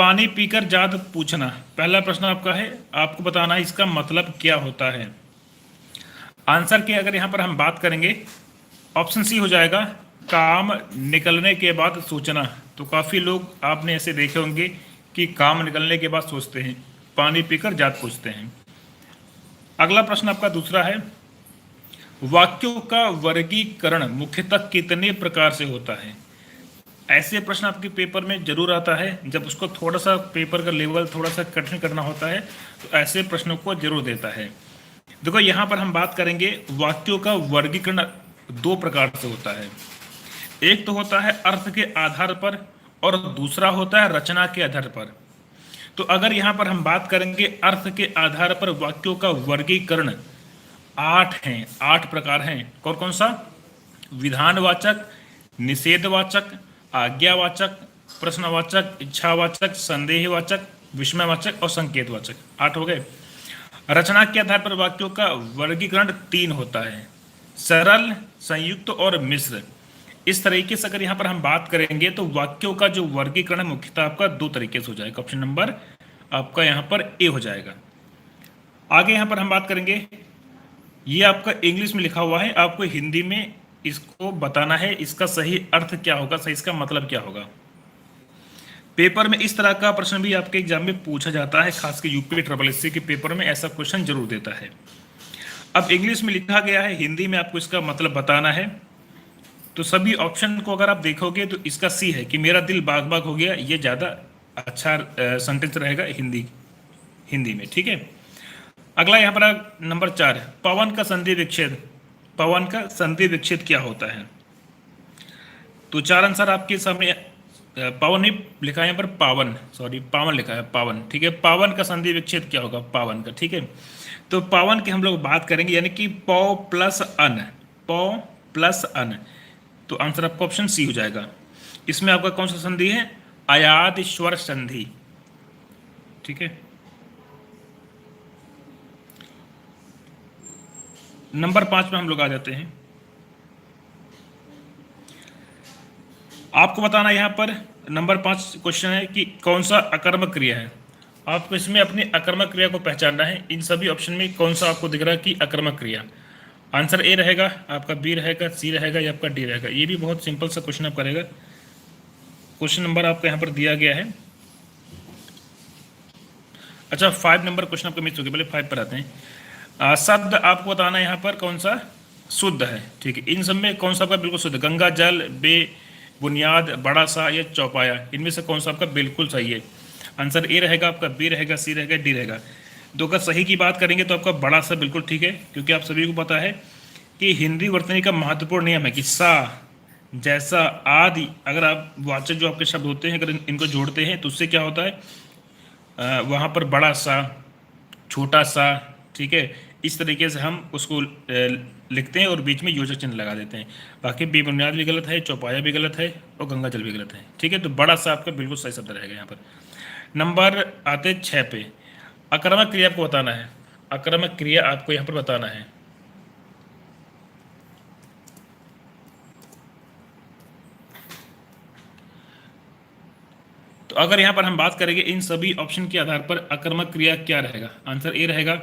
पानी पीकर जात पूछना, पहला प्रश्न आपका है, आपको बताना है इसका मतलब क्या होता है। आंसर की अगर यहाँ पर हम बात करेंगे, ऑप्शन सी हो जाएगा, काम निकलने के बाद सोचना। तो काफ़ी लोग आपने ऐसे देखे होंगे कि काम निकलने के बाद सोचते हैं, पानी पीकर जात पूछते हैं। अगला प्रश्न आपका दूसरा है, वाक्यों का वर्गीकरण मुख्यतः कितने प्रकार से होता है। ऐसे प्रश्न आपके पेपर में जरूर आता है, जब उसको थोड़ा सा पेपर का लेवल थोड़ा सा कठिन करना होता है तो ऐसे प्रश्नों को जरूर देता है। देखो यहाँ पर हम बात करेंगे, वाक्यों का वर्गीकरण दो प्रकार से होता है। एक तो होता है अर्थ के आधार पर और दूसरा होता है रचना के आधार पर। तो अगर यहाँ पर हम बात करेंगे अर्थ के आधार पर वाक्यों का वर्गीकरण, 8 हैं, 8 प्रकार हैं। कौन कौन सा? विधानवाचक, निषेधवाचक, आज्ञावाचक, प्रश्नवाचक, इच्छावाचक, संदेहवाचक, विस्मयवाचक और संकेतवाचक, 8 हो गए। रचना के आधार पर वाक्यों का वर्गीकरण 3 होता है, सरल, संयुक्त और मिश्र। इस तरीके से अगर यहाँ पर हम बात करेंगे तो वाक्यों का जो वर्गीकरण है मुख्यतः आपका 2 तरीके से हो जाएगा। ऑप्शन नंबर आपका यहाँ पर ए हो जाएगा। आगे यहाँ पर हम बात करेंगे, ये आपका इंग्लिश में लिखा हुआ है, आपको हिंदी में इसको बताना है, इसका सही अर्थ क्या होगा, सही इसका मतलब क्या होगा। पेपर में इस तरह का प्रश्न भी आपके एग्जाम में पूछा जाता है, खासकर यूपी ट्रिपल एससी के पेपर में ऐसा क्वेश्चन जरूर देता है। अब इंग्लिश में लिखा गया है, हिंदी में आपको इसका मतलब बताना है। तो सभी ऑप्शन को अगर आप देखोगे तो इसका सी है कि मेरा दिल बाग बाग हो गया, ये ज़्यादा अच्छा सेंटेंस रहेगा हिंदी में। ठीक है, अगला यहाँ पर नंबर 4, पवन का संधि विच्छेद। पवन का संधि विच्छेद क्या होता है? तो 4 आंसर आपके सामने, पवन नहीं लिखा है यहाँ पर, पावन, सॉरी पावन लिखा है, पावन। ठीक है, पावन का संधि विच्छेद क्या होगा? पावन का। ठीक है, तो पावन की हम लोग बात करेंगे, यानी कि पौ प्लस अन, पौ प्लस अन। तो आंसर आपका ऑप्शन सी हो जाएगा। इसमें आपका कौन सा संधि है? अयाद स्वर संधि। ठीक है, नंबर 5 में हम लोग आ जाते हैं। आपको बताना यहाँ पर नंबर 5 क्वेश्चन है कि कौन सा अकर्मक क्रिया है। आपको इसमें अपनी अकर्मक क्रिया को पहचानना है। इन सभी ऑप्शन में कौन सा आपको दिख रहा है कि अकर्मक क्रिया? आंसर ए रहेगा आपका, बी रहेगा, सी रहेगा या आपका डी रहेगा। ये भी बहुत सिंपल सा क्वेश्चन आप करेगा। क्वेश्चन नंबर आपको यहाँ पर दिया गया है। अच्छा, 5 नंबर क्वेश्चन आपको मिस हो गया, पहले 5 पर आते हैं। शब्द आपको बताना है यहाँ पर कौन सा शुद्ध है। ठीक है, इन सब में कौन सा आपका बिल्कुल शुद्ध? गंगा जल, बे, बुनियाद, बड़ा सा या चौपाया, इनमें से कौन सा आपका बिल्कुल सही है? आंसर ए रहेगा आपका, बी रहेगा, सी रहेगा, डी रहेगा। तो अगर सही की बात करेंगे तो आपका बड़ा सा बिल्कुल ठीक है, क्योंकि आप सभी को पता है कि हिंदी वर्तनी का महत्वपूर्ण नियम है कि सा, जैसा, आदि, अगर आप वाचक जो आपके शब्द होते हैं अगर इनको जोड़ते हैं तो उससे क्या होता है, वहाँ पर बड़ा सा, छोटा सा, ठीक है, इस तरीके से हम उसको लिखते हैं और बीच में योजक चिन्ह लगा देते हैं। बाकी बेबुनियाद भी गलत है, चौपाया भी गलत है और गंगा जल भी गलत है। ठीक है, तो बड़ा सा आपका बिल्कुल सही शब्द रहेगा यहाँ पर। नंबर आते 6 पे, आक्रामक क्रिया आपको बताना है। आक्रामक क्रिया आपको यहाँ पर बताना है। तो अगर यहाँ पर हम बात करेंगे इन सभी ऑप्शन के आधार पर आक्रामक क्रिया क्या रहेगा? आंसर ए रहेगा,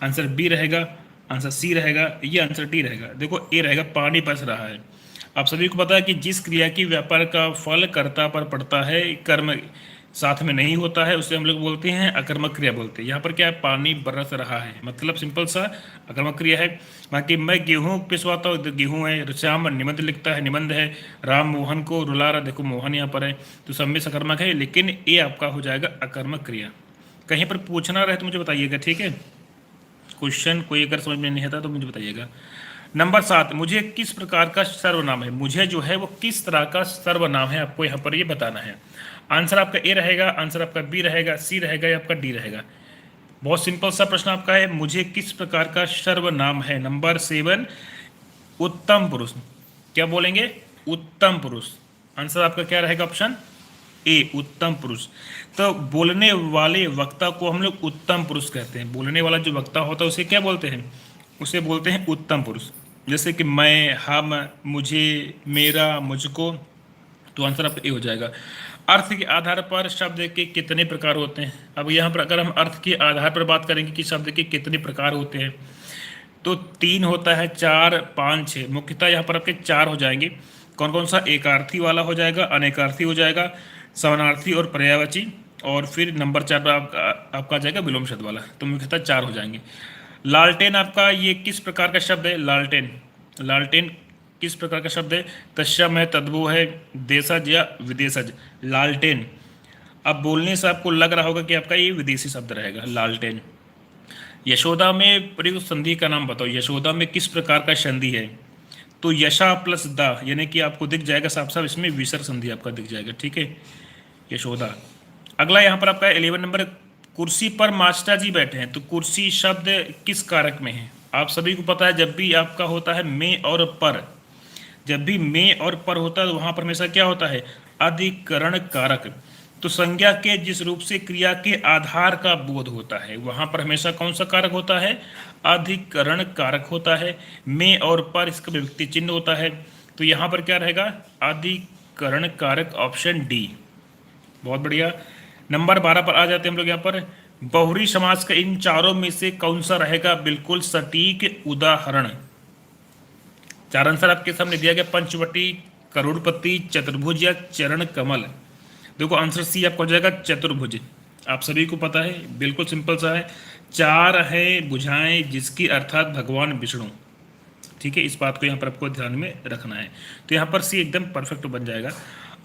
आंसर बी रहेगा, आंसर सी रहेगा, ये आंसर डी रहेगा। देखो ए रहेगा, पानी बरस रहा है। आप सभी को पता है कि जिस क्रिया की व्यापार का फल कर्ता पर पड़ता है, कर्म साथ में नहीं होता है, उसे हम लोग बोलते हैं अकर्मक क्रिया बोलते हैं। यहाँ पर क्या है? पानी बरस रहा है, मतलब सिंपल सा अकर्मक क्रिया है। बाकी मैं गेहूँ पिसवाता हूँ, गेहूँ है। श्याम निबंध लिखता है, निबंध है। राम मोहन को रुला रहा, देखो मोहन यहाँ पर है, तो सब में सकर्मक है, लेकिन ये आपका हो जाएगा अकर्मक क्रिया। कहीं पर पूछना रहे तो मुझे बताइएगा, ठीक है? क्वेश्चन कोई अगर समझ में नहीं आता तो मुझे बताइएगा। नंबर 7, मुझे किस प्रकार का सर्वनाम है? मुझे जो है वो किस तरह का सर्वनाम है, आपको यहाँ पर ये बताना है। आंसर आपका ए रहेगा, आंसर आपका बी रहेगा, सी रहेगा या आपका डी रहेगा। बहुत सिंपल सा प्रश्न आपका है, मुझे किस प्रकार का सर्वनाम है। नंबर 7, उत्तम पुरुष। क्या बोलेंगे? उत्तम पुरुष। आंसर आपका क्या रहेगा? ऑप्शन ए, उत्तम पुरुष। तो बोलने वाले वक्ता को हम लोग उत्तम पुरुष कहते हैं। बोलने वाला जो वक्ता होता है उसे क्या बोलते हैं? उसे बोलते हैं उत्तम पुरुष। जैसे कि मैं, हम, मुझे, मेरा, मुझको, तो आंसर आपका ए हो जाएगा। अर्थ के आधार पर शब्द के कितने प्रकार होते हैं? अब यहाँ पर अगर हम अर्थ के आधार पर बात करेंगे कि शब्द के कितने प्रकार होते हैं, तो 3 होता है, 4, 5, 6, मुख्यतः यहाँ पर आपके 4 हो जाएंगे। कौन कौन सा? एकार्थी वाला हो जाएगा, अनेकार्थी हो जाएगा, समानार्थी और पर्यायवाची, और फिर नंबर 4 पर आपका आ जाएगा विलोम शब्द वाला। तो मुख्यतः 4 हो जाएंगे। लालटेन आपका ये किस प्रकार का शब्द है? लालटेन, लालटेन किस प्रकार का शब्द है? तत्सम है, तद्भव है, देशज या विदेशज। लालटेन, अब बोलने से आपको लग रहा होगा कि आपका ये विदेशी शब्द रहेगा, लालटेन। यशोदा में प्रयुक्त संधि का नाम बताओ। यशोदा में किस प्रकार का संधि है? तो यशा प्लस दा, यानी कि आपको दिख जाएगा साफ साफ इसमें विसर्ग संधि आपका दिख जाएगा, ठीक है, यशोदा। अगला यहाँ पर आपका 11 नंबर, कुर्सी पर मास्टर जी बैठे हैं। तो कुर्सी शब्द किस कारक में है? आप सभी को पता है जब भी आपका होता है में और पर, जब भी में और पर होता है तो वहां पर हमेशा क्या होता है? अधिकरण कारक। तो संज्ञा के जिस रूप से क्रिया के आधार का बोध होता है वहां पर हमेशा कौन सा कारक होता है? अधिकरण कारक होता है। में और पर इसका विभक्ति चिन्ह होता है। तो यहाँ पर क्या रहेगा? अधिकरण कारक, ऑप्शन डी। बहुत बढ़िया। नंबर 12 पर आ जाते हैं हम लोग। यहाँ पर बहुरी समास का इन चारों में से कौन सा रहेगा बिल्कुल सटीक उदाहरण? 4 आंसर आपके सामने दिया गया, पंचवटी, करोड़पति, चतुर्भुज या चरण कमल। देखो आंसर सी आपको हो जाएगा, चतुर्भुज। आप सभी को पता है, बिल्कुल सिंपल सा है। 4 है भुजाएं जिसकी अर्थात भगवान विष्णु, ठीक है, इस बात को यहाँ पर आपको ध्यान में रखना है। तो यहाँ पर सी एकदम परफेक्ट बन जाएगा।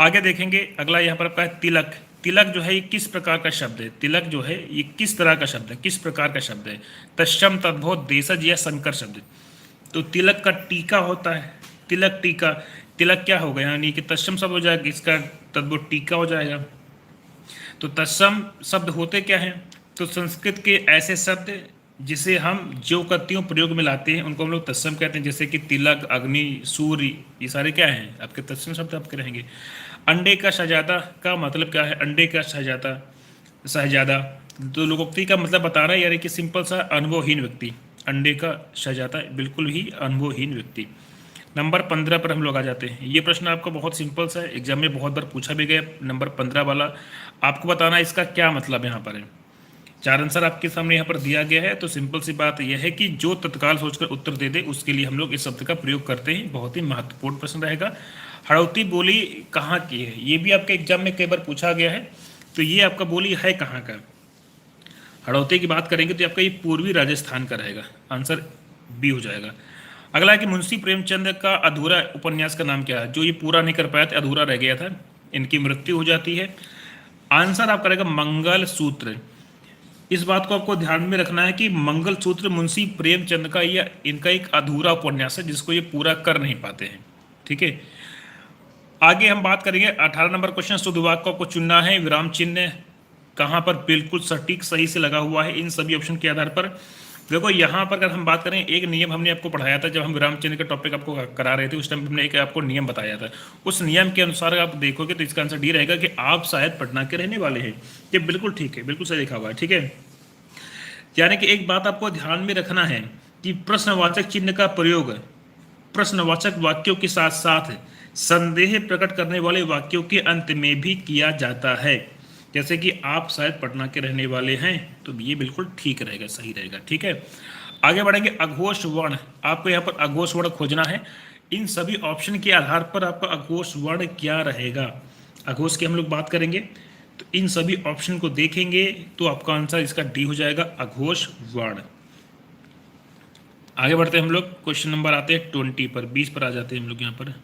आगे देखेंगे अगला यहाँ पर आपका है तिलक। तिलक जो है ये किस प्रकार का शब्द है? तिलक जो है ये किस तरह का शब्द है, किस प्रकार का शब्द है? तत्सम, तद्भव, देशज या संकर शब्द। तो तिलक का टीका होता है, तिलक टीका। तिलक क्या होगा? यानी कि तत्सम शब्द हो जाएगा, इसका तद्भव टीका हो जाएगा। तो तत्सम शब्द होते क्या हैं? तो संस्कृत के ऐसे शब्द जिसे हम ज्योतियों प्रयोग में लाते हैं उनको हम लोग तत्सम कहते हैं, जैसे कि तिलक, अग्नि, सूर्य, ये सारे क्या हैं? आपके तत्सम शब्द आपके रहेंगे। अंडे का शहजादा का मतलब क्या है? अंडे का शहजादा, शहजादा तो लोकोक्ति का मतलब बता रहा है, यानी कि सिंपल सा अनुभवहीन व्यक्ति। अंडे का शहजादा बिल्कुल ही अनुभवहीन व्यक्ति। नंबर 15 पर हम लोग आ जाते हैं। ये प्रश्न आपका बहुत सिंपल सा है, एग्जाम में बहुत बार पूछा भी गया। नंबर 15 वाला आपको बताना है इसका क्या मतलब यहाँ पर है। 4 आंसर आपके सामने यहाँ पर दिया गया है। तो सिंपल सी बात यह है कि जो तत्काल सोचकर उत्तर दे दे उसके लिए हम लोग इस शब्द का प्रयोग करते हैं। बहुत ही महत्वपूर्ण प्रश्न रहेगा। हड़ौती बोली कहाँ की है? ये भी आपके एग्जाम में कई बार पूछा गया है। तो ये आपका बोली है कहाँ का? हड़ौती की बात करेंगे तो आपका ये पूर्वी राजस्थान का रहेगा, आंसर बी हो जाएगा। अगला है कि मुंशी प्रेमचंद का अधूरा उपन्यास का नाम क्या है? जो ये पूरा नहीं कर पाया था, अधूरा रह गया था, इनकी मृत्यु हो जाती है। आंसर आपका रहेगा मंगल सूत्र। इस बात को आपको ध्यान में रखना है कि मंगल सूत्र मुंशी प्रेमचंद का या इनका एक अधूरा उपन्यास है जिसको ये पूरा कर नहीं पाते हैं, ठीक है। आगे हम बात करेंगे 18 नंबर क्वेश्चन। शुद्ध वाक्य को आपको चुनना है। विराम चिन्ह कहाँ पर बिल्कुल सटीक सही से लगा हुआ है इन सभी ऑप्शन के आधार पर। देखो यहाँ पर अगर हम बात करें, एक नियम हमने आपको पढ़ाया था जब हम विराम चिन्ह का टॉपिक आपको करा रहे थे, उस टाइम हमने एक आपको नियम बताया था। उस नियम के अनुसार आप देखोगे तो इसका आंसर डी रहेगा कि आप शायद पटना के रहने वाले हैं। ये बिल्कुल ठीक है, बिल्कुल सही लिखा हुआ है, ठीक है। यानी कि एक बात आपको ध्यान में रखना है कि प्रश्नवाचक चिन्ह का प्रयोग प्रश्नवाचक वाक्यों के साथ साथ संदेह प्रकट करने वाले वाक्यों के अंत में भी किया जाता है। जैसे कि आप शायद पटना के रहने वाले हैं, तो ये बिल्कुल ठीक रहेगा, सही रहेगा, ठीक है। आगे बढ़ेंगे। अघोष वर्ण, आपको यहाँ पर अघोष वर्ण खोजना है। इन सभी ऑप्शन के आधार पर आपका अघोष वर्ण क्या रहेगा, अघोष की हम लोग बात करेंगे। तो इन सभी ऑप्शन को देखेंगे तो आपका आंसर इसका डी हो जाएगा, अघोष वर्ण। आगे बढ़ते हैं हम लोग। क्वेश्चन नंबर आते हैं 20 पर, 20 पर आ जाते हैं हम लोग। यहाँ पर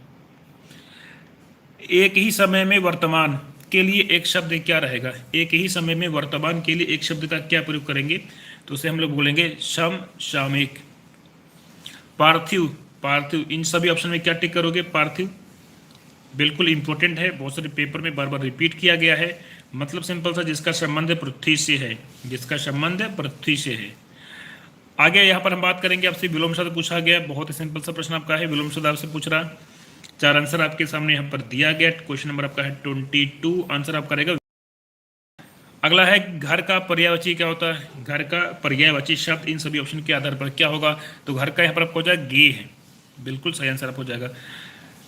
एक ही समय में वर्तमान के लिए एक शब्द क्या रहेगा? एक ही समय में वर्तमान के लिए एक शब्द का क्या प्रयोग करेंगे? तो उसे हम लोग बोलेंगे सम, सामयिक। पार्थिव, पार्थिव, इन सभी ऑप्शन में क्या टिक करोगे? पार्थिव। बिल्कुल इंपॉर्टेंट है, बहुत सारे पेपर में बार बार रिपीट किया गया है। मतलब सिंपल सा, जिसका संबंध पृथ्वी से है, जिसका संबंध पृथ्वी से है। आगे यहाँ पर हम बात करेंगे, आपसे विलोम शब्द पूछा गया। बहुत ही सिंपल सा प्रश्न आपका है, विलोम शब्द आपसे पूछ रहा। 4 आंसर आपके सामने यहाँ पर दिया गया। क्वेश्चन नंबर आपका है 22, आंसर आपका रहेगा। अगला है घर का पर्यायवाची क्या होता है? घर का पर्यायवाची शब्द इन सभी ऑप्शन के आधार पर क्या होगा? तो घर का यहाँ पर आपको हो जाएगा गे है, बिल्कुल सही आंसर आपको हो जाएगा।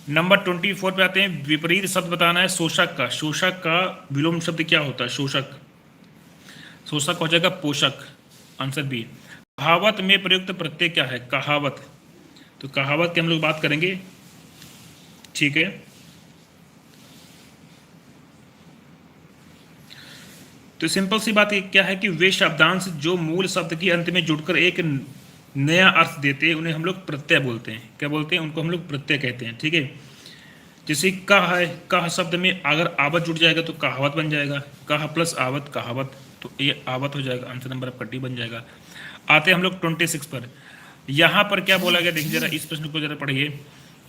नंबर 24 पे आते हैं, विपरीत शब्द बताना है शोषक का। शोषक का विलोम शब्द क्या होता है? शोषक। शोषक हो जाएगा पोषक, आंसर बी। कहावत में प्रयुक्त प्रत्यय क्या है? कहावत। तो कहावत की हम लोग बात करेंगे, ठीक है। तो सिंपल सी बात क्या है कि वे शब्दांश जो मूल शब्द के अंत में जुड़कर एक नया अर्थ देते हैं उन्हें हम लोग प्रत्यय बोलते हैं। क्या बोलते हैं? उनको हम लोग प्रत्यय कहते हैं, ठीक है। जैसे कह है, कह शब्द में अगर आवत जुड़ जाएगा तो कहावत बन जाएगा। कह प्लस आवत कहावत, तो ये आवत हो जाएगा, आंसर नंबर आपका डी बन जाएगा। आते हैं हम लोग 26 पर। यहाँ पर क्या बोला गया देखिए जरा, इस प्रश्न को जरा पढ़िए।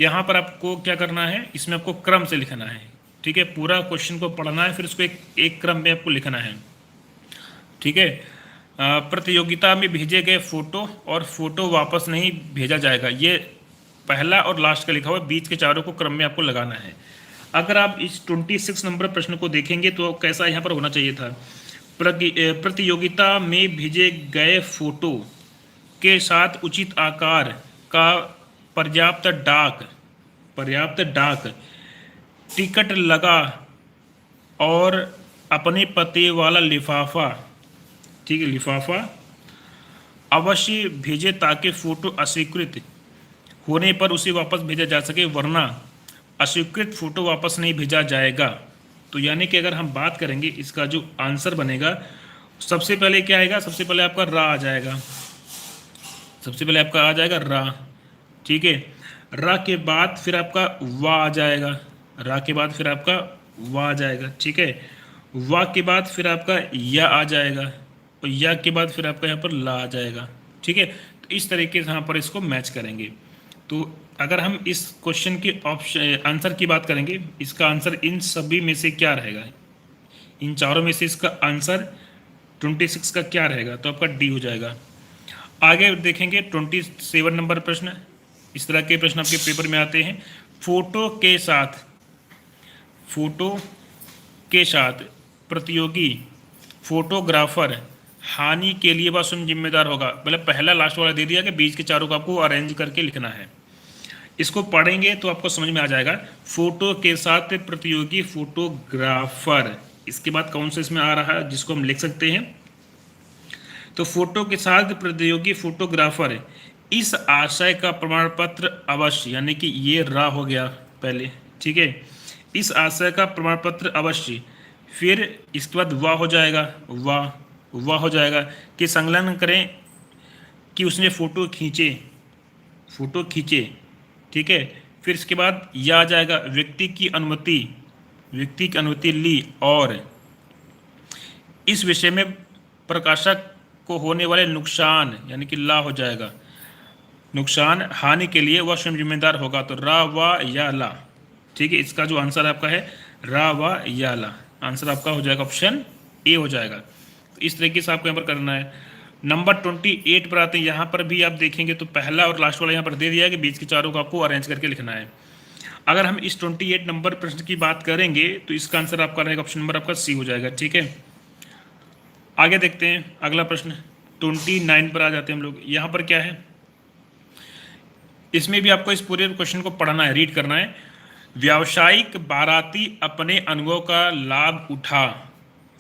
यहाँ पर आपको क्या करना है, इसमें आपको क्रम से लिखना है, ठीक है। पूरा क्वेश्चन को पढ़ना है, फिर उसको एक क्रम में आपको लिखना है, ठीक है। प्रतियोगिता में भेजे गए फोटो और फोटो वापस नहीं भेजा जाएगा, ये पहला और लास्ट का लिखा हुआ है, बीच के चारों को क्रम में आपको लगाना है। अगर आप इस 26 नंबर प्रश्न को देखेंगे तो कैसा यहाँ पर होना चाहिए था? प्रतियोगिता में भेजे गए फोटो के साथ उचित आकार का पर्याप्त डाक टिकट लगा और अपने पते वाला लिफाफा, ठीक है, लिफाफा अवश्य भेजे ताकि फोटो अस्वीकृत होने पर उसे वापस भेजा जा सके, वरना अस्वीकृत फोटो वापस नहीं भेजा जाएगा। तो यानी कि अगर हम बात करेंगे इसका जो आंसर बनेगा, सबसे पहले क्या आएगा? सबसे पहले आपका रा आ जाएगा, सबसे पहले आपका आ जाएगा रा, ठीक है। रा के बाद फिर आपका वा आ जाएगा, रा के बाद फिर आपका वा आ जाएगा, ठीक है। वा के बाद फिर आपका या आ जाएगा, और या के बाद फिर आपका यहाँ पर ला आ जाएगा, ठीक है। तो इस तरीके से यहाँ पर इसको मैच करेंगे। तो अगर हम इस क्वेश्चन के ऑप्शन आंसर की बात करेंगे, इसका आंसर इन सभी में से क्या रहेगा? इन चारों में से इसका आंसर 26 का क्या रहेगा? तो आपका डी हो जाएगा। आगे देखेंगे 27 नंबर प्रश्न। इस तरह के प्रश्न आपके पेपर में आते हैं। फोटो के साथ प्रतियोगी फोटोग्राफर हानि के लिए वह स्वयं जिम्मेदार होगा। मतलब पहला लास्ट वाला दे दिया कि बीच के चारों को आपको अरेंज करके लिखना है। इसको पढ़ेंगे तो आपको समझ में आ जाएगा। फोटो के साथ प्रतियोगी फोटोग्राफर, इसके बाद कौन सा इसमें आ रहा है जिसको हम लिख सकते हैं? तो फोटो के साथ प्रतियोगी फोटोग्राफर इस आशय का प्रमाण पत्र अवश्य, यानी कि ये रा हो गया पहले, ठीक है। इस आशय का प्रमाण पत्र अवश्य, फिर इसके बाद वाह हो जाएगा, वाह हो जाएगा कि संलग्न करें कि उसने फोटो खींचे, ठीक है। फिर इसके बाद यह आ जाएगा व्यक्ति की अनुमति ली, और इस विषय में प्रकाशक को होने वाले नुकसान, यानी कि ला हो जाएगा, नुकसान हानि के लिए वह स्वयं जिम्मेदार होगा। तो रा वा या ला, ठीक है। इसका जो आंसर आपका है रा वा या ला, आंसर आपका हो जाएगा ऑप्शन ए हो जाएगा। तो इस तरीके से आपको यहाँ पर करना है। नंबर 28 पर आते हैं। यहाँ पर भी आप देखेंगे तो पहला और लास्ट वाला यहाँ पर दे दिया है कि बीच के चारों को आपको अरेंज करके लिखना है। अगर हम इस 28 नंबर प्रश्न की बात करेंगे तो इसका आंसर आपका रहेगा ऑप्शन नंबर आपका सी हो जाएगा, ठीक है। आगे देखते हैं अगला प्रश्न 29 पर आ जाते हैं हम लोग। यहाँ पर क्या है, इसमें भी आपको इस पूरे क्वेश्चन को पढ़ना है, रीड करना है। व्यावसायिक बाराती अपने अनुभव का लाभ उठा,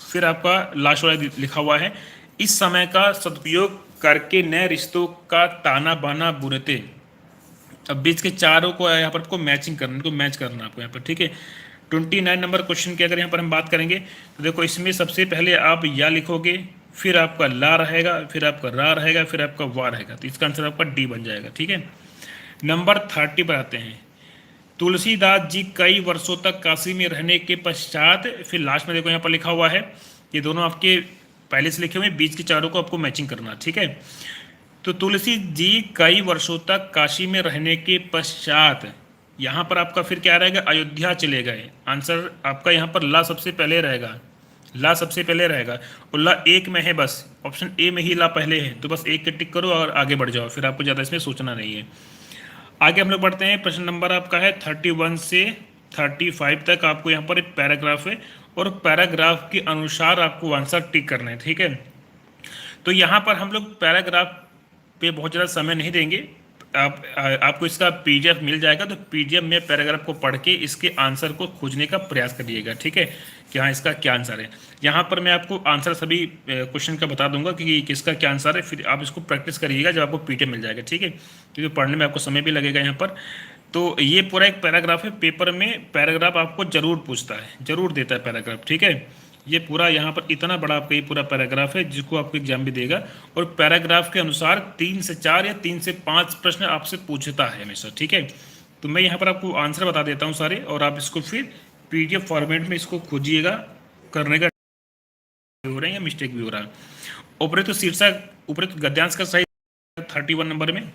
फिर आपका लास्ट वाला लिखा हुआ है, इस समय का सदुपयोग करके नए रिश्तों का ताना बाना बुनते। अब बीच के चारों को यहाँ पर आपको मैचिंग करना, इनको मैच करना आपको यहाँ पर, ठीक है। 29 नंबर क्वेश्चन की अगर यहाँ पर हम बात करेंगे तो देखो इसमें सबसे पहले आप या लिखोगे, फिर आपका ला रहेगा, फिर आपका रा रहेगा, फिर आपका वा रहेगा। तो इसका आंसर आपका डी बन जाएगा, ठीक है। नंबर 30 पर आते हैं। तुलसीदास जी कई वर्षों तक काशी में रहने के पश्चात, फिर लास्ट में देखो यहाँ पर लिखा हुआ है, ये दोनों आपके पहले से लिखे हुए, बीच के चारों को आपको मैचिंग करना, ठीक है। तो तुलसी जी कई वर्षों तक काशी में रहने के पश्चात, यहाँ पर आपका फिर क्या रहेगा, अयोध्या चले गए। आंसर आपका यहाँ पर ला सबसे पहले रहेगा, ला सबसे पहले रहेगा, और ला एक में है, बस ऑप्शन ए में ही ला पहले है, तो बस एक के टिक करो और आगे बढ़ जाओ, फिर आपको ज़्यादा इसमें सोचना नहीं है। आगे हम लोग बढ़ते हैं। प्रश्न नंबर आपका है 31 से 35 तक। आपको यहाँ पर एक पैराग्राफ है और पैराग्राफ के अनुसार आपको आंसर टिक करना है, ठीक है। तो यहाँ पर हम लोग पैराग्राफ पे बहुत ज़्यादा समय नहीं देंगे, आपको इसका पीडीएफ मिल जाएगा, तो पीडीएफ में पैराग्राफ को पढ़ के इसके आंसर को खोजने का प्रयास करिएगा, ठीक है, कि हाँ इसका क्या आंसर है। यहाँ पर मैं आपको आंसर सभी क्वेश्चन का बता दूंगा कि किसका क्या आंसर है, फिर आप इसको प्रैक्टिस करिएगा जब आपको पीडीएफ मिल जाएगा, ठीक है, क्योंकि पढ़ने में आपको समय भी लगेगा यहाँ पर। तो ये पूरा एक पैराग्राफ है, पेपर में पैराग्राफ आपको जरूर पूछता है, जरूर देता है पैराग्राफ, ठीक है। ये पूरा यहाँ पर इतना बड़ा आपका ये पूरा पैराग्राफ है जिसको आपको एग्जाम भी देगा, और पैराग्राफ के अनुसार 3 से 4 या 3 से 5 प्रश्न आपसे पूछता है हमेशा, ठीक है। तो मैं यहाँ पर आपको आंसर बता देता हूँ सारे, और आप इसको फिर पीडीएफ फॉर्मेट में इसको खोजिएगा, करने का हो रहा है या मिस्टेक भी हो रहा है। उपरोक्त शीर्षक, उपरोक्त गद्यांश का सही 31 नंबर में,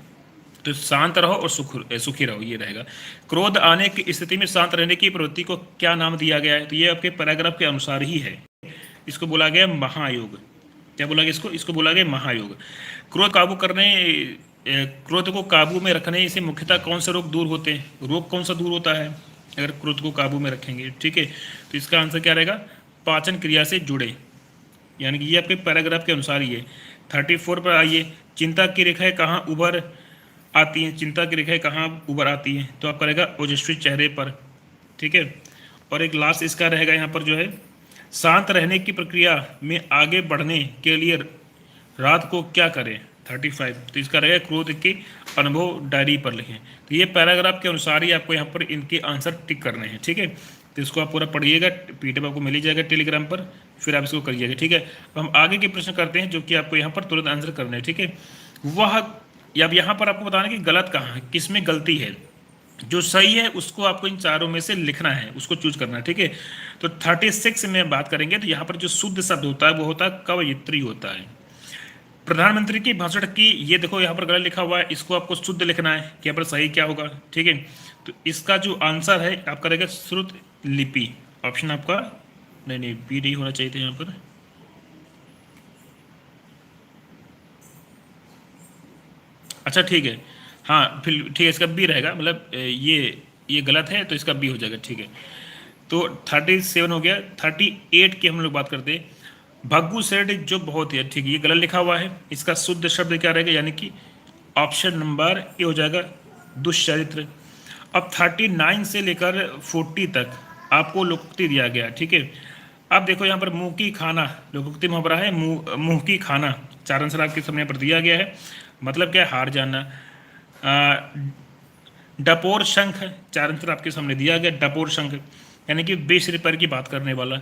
तो शांत रहो और सुखी रहो, ये रहेगा। क्रोध आने की स्थिति में शांत रहने की प्रवृत्ति को क्या नाम दिया गया है, तो ये आपके पैराग्राफ के अनुसार ही है। इसको बोला गया महायोग। क्या बोला गया इसको? इसको बोला गया महायोग। क्रोध काबू करने, क्रोध को काबू में रखने से मुख्यतः कौन से रोग दूर होते हैं? रोग कौन सा दूर होता है अगर क्रोध को काबू में रखेंगे, ठीक है। तो इसका आंसर क्या रहेगा? पाचन क्रिया से जुड़े, यानी कि ये आपके पैराग्राफ के अनुसार ही है। 34 पर आइए, चिंता की रेखाएं कहाँ उभर आती हैं? चिंता की रेखाएं कहाँ उभर आती हैं? तो आपका रहेगा ओजस्वी चेहरे पर, ठीक है। और एक लास्ट इसका रहेगा यहाँ पर जो है, शांत रहने की प्रक्रिया में आगे बढ़ने के लिए रात को क्या करें? 35, तो इसका रहेगा क्रोध के अनुभव डायरी पर लिखें। तो ये पैराग्राफ के अनुसार ही आपको यहाँ पर इनके आंसर टिक करने हैं, ठीक है। तो इसको आप पूरा पढ़िएगा, पीडीएफ आपको मिल ही जाएगा टेलीग्राम पर, फिर आप इसको करिएगा, ठीक है। अब हम आगे के प्रश्न करते हैं जो कि आपको यहाँ पर तुरंत आंसर करने हैं, ठीक है। वह अब यहाँ पर आपको बताना कि गलत कहाँ है, किस में गलती है। जो सही है उसको आपको इन चारों में से लिखना है, उसको चूज करना है, ठीक है। तो 36 में बात करेंगे, तो यहाँ पर जो शुद्ध शब्द होता है वो होता है कवयित्री होता है। प्रधानमंत्री की भाषण की, ये देखो यहाँ पर गलत लिखा हुआ है, इसको आपको शुद्ध लिखना है कि यहाँ पर सही क्या होगा, ठीक है। तो इसका जो आंसर है आपका रहेगा श्रुत लिपि। ऑप्शन आपका नहीं बी नहीं होना चाहिए था यहाँ पर। अच्छा ठीक है, हाँ फिर ठीक है, इसका बी रहेगा, मतलब ये गलत है तो इसका बी हो जाएगा, ठीक है। तो 37 हो गया। 38 की हम लोग बात करते हैं, भग्गू सेठ जो बहुत है, ठीक है, ये गलत लिखा हुआ है। इसका शुद्ध शब्द क्या रहेगा, यानी कि ऑप्शन नंबर ए हो जाएगा दुष्चरित्र। अब 39 से लेकर 40 तक आपको लोकोक्ति दिया गया, ठीक है। अब देखो यहाँ पर मुंह की खाना, लोकोक्ति मुहावरा है, मुंह की खाना, चार आंसर आपके सामने पर दिया गया है। मतलब क्या है? हार जाना। डपोर शंख, चार आंसर आपके सामने दिया गया, डपोर शंख यानी कि 20 रुपये की बात करने वाला।